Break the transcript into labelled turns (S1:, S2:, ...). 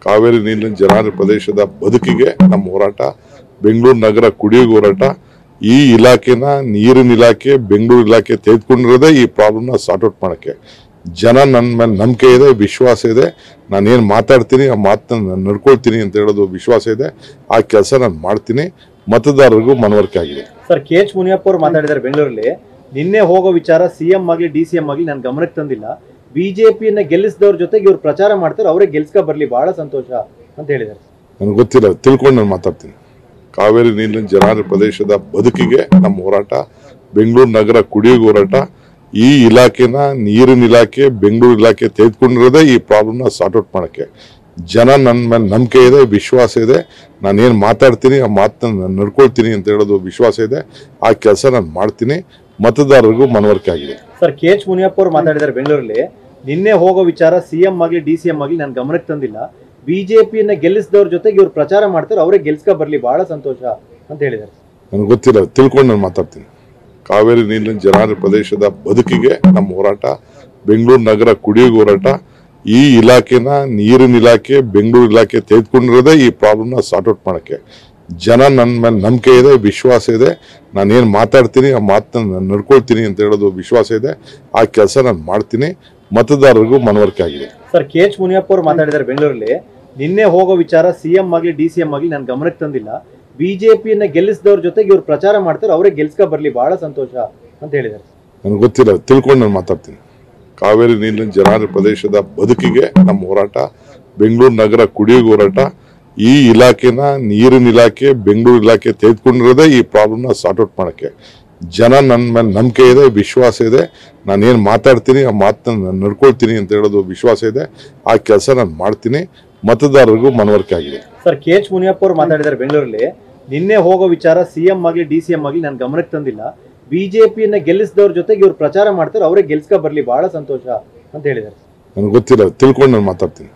S1: ಕಾವೇರಿ ನೀರಿನ ಜಲಾನಯನ ಪ್ರದೇಶದ ಬದುಕಿಗೆ ನಮ್ಮ ಹೋರಾಟ, ಬೆಂಗಳೂರು ನಗರ ಕುಡಿಯುವ ಹೋರಾಟ. ಈ ಇಲಾಖೆನ ನೀರಿನ ಇಲಾಖೆ, ಬೆಂಗಳೂರು ಇಲಾಖೆ ತೆಗೆದುಕೊಂಡಿರೋದೇ ಈ ಪ್ರಾಬ್ಲಮ್ನ ಸಾರ್ಟ್ ಔಟ್ ಮಾಡೋಕ್ಕೆ. ಜನ ನನ್ನ ಮೇಲೆ ನಂಬಿಕೆ ಇದೆ, ವಿಶ್ವಾಸ ಇದೆ. ನಾನೇನು ಮಾತಾಡ್ತೀನಿ ಆ ಮಾತನ್ನ ನಡ್ಕೊಳ್ತೀನಿ ಅಂತ ಹೇಳೋದು ವಿಶ್ವಾಸ ಇದೆ. ಆ ಕೆಲಸ ನಾನು ಮಾಡ್ತೀನಿ. ಮತದಾರರಿಗೂ ಮನವರಿಕೆ ಆಗಿದೆ.
S2: ಸರ್, ಕೆ ಎಚ್ ಮುನಿಯಪ್ಪ ಅವರು ಮಾತಾಡಿದ್ದಾರೆ ಬೆಂಗಳೂರಲ್ಲಿ. ನಿನ್ನೆ ಹೋಗೋ ವಿಚಾರ ಸಿಎಂ ಆಗಲಿ ಡಿಸಿಎಂ ಆಗಲಿ ನನ್ನ ಗಮನಕ್ಕೆ ತಂದಿಲ್ಲ. ಬಿಜೆಪಿಯನ್ನ ಗೆಲ್ಲಿಸಿದವ್ರ ಜೊತೆಗೆ ಇವ್ರು ಪ್ರಚಾರ ಮಾಡ್ತಾರೆ, ಅವರೇ ಗೆಲ್ಸ್ಕೊ ಬರ್ಲಿ, ಬಹಳ ಸಂತೋಷ ಅಂತ ಹೇಳಿದ್ದಾರೆ.
S1: ನನಗೆ ಗೊತ್ತಿಲ್ಲ, ತಿಳ್ಕೊಂಡು ನಾನು ಮಾತಾಡ್ತೀನಿ. ಕಾವೇರಿ ನೀರಿನ ಜಲಾನಯನ ಪ್ರದೇಶದ ಬದುಕಿಗೆ ನಮ್ಮ ಹೋರಾಟ, ಬೆಂಗಳೂರು ನಗರ ಕುಡಿಯುವ ಹೋರಾಟ. ಈ ಇಲಾಖೆನ ನೀರಿನ ಇಲಾಖೆ, ಬೆಂಗಳೂರು ಇಲಾಖೆ ತೆಗೆದುಕೊಂಡಿರೋದೇ ಈ ಪ್ರಾಬ್ಲಮ್ನ ಸಾರ್ಟ್ ಔಟ್ ಮಾಡೋಕ್ಕೆ. ಜನ ನನ್ನ ಮೇಲೆ ನಂಬಿಕೆ ಇದೆ, ವಿಶ್ವಾಸ ಇದೆ. ನಾನೇನು ಮಾತಾಡ್ತೀನಿ ಆ ಮಾತನ್ನ ನಡ್ಕೊಳ್ತೀನಿ ಅಂತ ಹೇಳೋದು ವಿಶ್ವಾಸ ಇದೆ. ಆ ಕೆಲಸ ನಾನು ಮಾಡ್ತೀನಿ. ಮತದಾರರಿಗೂ ಮನವರಿಕೆ ಆಗಿದೆ.
S2: ಸರ್, ಕೆ ಎಚ್ ಮುನಿಯಪ್ಪ ಅವರು ಮಾತಾಡಿದ್ದಾರೆ ಬೆಂಗಳೂರಲ್ಲಿ. ನಿನ್ನೆ ಹೋಗೋ ವಿಚಾರ ಸಿಎಂ ಆಗಲಿ ಡಿಸಿಎಂ ಆಗಲಿ ನನ್ನ ಗಮನಕ್ಕೆ ತಂದಿಲ್ಲ. ಬಿಜೆಪಿಯನ್ನ ಗೆಲ್ಲಿಸಿದವ್ರ ಜೊತೆಗೆ ಇವ್ರು ಪ್ರಚಾರ ಮಾಡ್ತಾರೆ, ಅವರೇ ಗೆಲ್ಸ್ಕೊ ಬರ್ಲಿ, ಬಹಳ ಸಂತೋಷ ಅಂತ ಹೇಳಿದ್ದಾರೆ.
S1: ನನಗೆ ಗೊತ್ತಿಲ್ಲ, ತಿಳ್ಕೊಂಡು ನಾನು ಮಾತಾಡ್ತೀನಿ. ಕಾವೇರಿ ನೀರಿನ ಜಲಾನಯನ ಪ್ರದೇಶದ ಬದುಕಿಗೆ ನಮ್ಮ ಹೋರಾಟ, ಬೆಂಗಳೂರು ನಗರ ಕುಡಿಯುವ ಹೋರಾಟ. ಈ ಇಲಾಖೆನ ನೀರಿನ ಇಲಾಖೆ, ಬೆಂಗಳೂರು ಇಲಾಖೆ ತೆಗೆದುಕೊಂಡಿರೋದೇ ಈ ಪ್ರಾಬ್ಲಮ್ನ ಸಾರ್ಟ್ ಔಟ್ ಮಾಡೋಕ್ಕೆ. ಜನ ನನ್ನ ಮೇಲೆ ನಂಬಿಕೆ ಇದೆ, ವಿಶ್ವಾಸ ಇದೆ. ನಾನೇನು ಮಾತಾಡ್ತೀನಿ ಆ ಮಾತನ್ನ ನಡ್ಕೊಳ್ತೀನಿ ಅಂತ ಹೇಳೋದು ವಿಶ್ವಾಸ ಇದೆ. ಆ ಕೆಲಸ ನಾನು ಮಾಡ್ತೀನಿ. ಮತದಾರರಿಗೂ ಮನವರಿಕೆ ಆಗಿದೆ.
S2: ಸರ್, ಕೆ ಎಚ್ ಮುನಿಯಪ್ಪ ಅವರು ಮಾತಾಡಿದ್ದಾರೆ ಬೆಂಗಳೂರಲ್ಲಿ. ನಿನ್ನೆ ಹೋಗೋ ವಿಚಾರ ಸಿಎಂ ಆಗಲಿ ಡಿಸಿಎಂ ಆಗಲಿ ನನ್ನ ಗಮನಕ್ಕೆ ತಂದಿಲ್ಲ. ಬಿಜೆಪಿಯನ್ನ ಗೆಲ್ಲಿಸಿದವ್ರ ಜೊತೆಗೆ ಇವ್ರು ಪ್ರಚಾರ ಮಾಡ್ತಾರೆ, ಅವರೇ ಗೆಲ್ಸ್ಕೊ ಬರ್ಲಿ, ಬಹಳ ಸಂತೋಷ ಅಂತ ಹೇಳಿದ್ದಾರೆ.
S1: ನನಗೆ ಗೊತ್ತಿಲ್ಲ, ತಿಳ್ಕೊಂಡು ನಾನು ಮಾತಾಡ್ತೀನಿ. ಕಾವೇರಿ ನೀರಿನ ಜಲಾನಯನ ಪ್ರದೇಶದ ಬದುಕಿಗೆ ನಮ್ಮ ಹೋರಾಟ, ಬೆಂಗಳೂರು ನಗರ ಕುಡಿಯುವ ಹೋರಾಟ. ಈ ಇಲಾಖೆನ ನೀರಿನ ಇಲಾಖೆ, ಬೆಂಗಳೂರು ಇಲಾಖೆ ತೆಗೆದುಕೊಂಡಿರೋದೇ ಈ ಪ್ರಾಬ್ಲಮ್ನ ಸಾರ್ಟ್ ಔಟ್ ಮಾಡೋಕ್ಕೆ. ಜನ ನನ್ನ ಮೇಲೆ ನಂಬಿಕೆ ಇದೆ, ವಿಶ್ವಾಸ ಇದೆ. ನಾನೇನು ಮಾತಾಡ್ತೀನಿ ಆ ಮಾತನ್ನ ನಡ್ಕೊಳ್ತೀನಿ ಅಂತ ಹೇಳೋದು ವಿಶ್ವಾಸ ಇದೆ. ಆ ಕೆಲಸ ನಾನು ಮಾಡ್ತೀನಿ. ಮತದಾರರಿಗೂ ಮನವರಿಕೆ ಆಗಿದೆ.
S2: ಸರ್, ಕೆ ಎಚ್ ಮುನಿಯಪ್ಪ ಅವರು ಮಾತಾಡಿದ್ದಾರೆ ಬೆಂಗಳೂರಲ್ಲಿ. ನಿನ್ನೆ ಹೋಗೋ ವಿಚಾರ ಸಿಎಂ ಆಗಲಿ ಡಿಸಿಎಂ ಆಗಲಿ ನನ್ನ ಗಮನಕ್ಕೆ ತಂದಿಲ್ಲ. ಬಿಜೆಪಿಯನ್ನ ಗೆಲ್ಲಿಸಿದವ್ರ ಜೊತೆಗೆ ಇವ್ರು ಪ್ರಚಾರ ಮಾಡ್ತಾರೆ, ಅವರೇ ಗೆಲ್ಸ್ಕೊ ಬರ್ಲಿ, ಬಹಳ ಸಂತೋಷ ಅಂತ ಹೇಳಿದ್ದಾರೆ.
S1: ನನಗೆ ಗೊತ್ತಿಲ್ಲ, ತಿಳ್ಕೊಂಡು ನಾನು ಮಾತಾಡ್ತೀನಿ.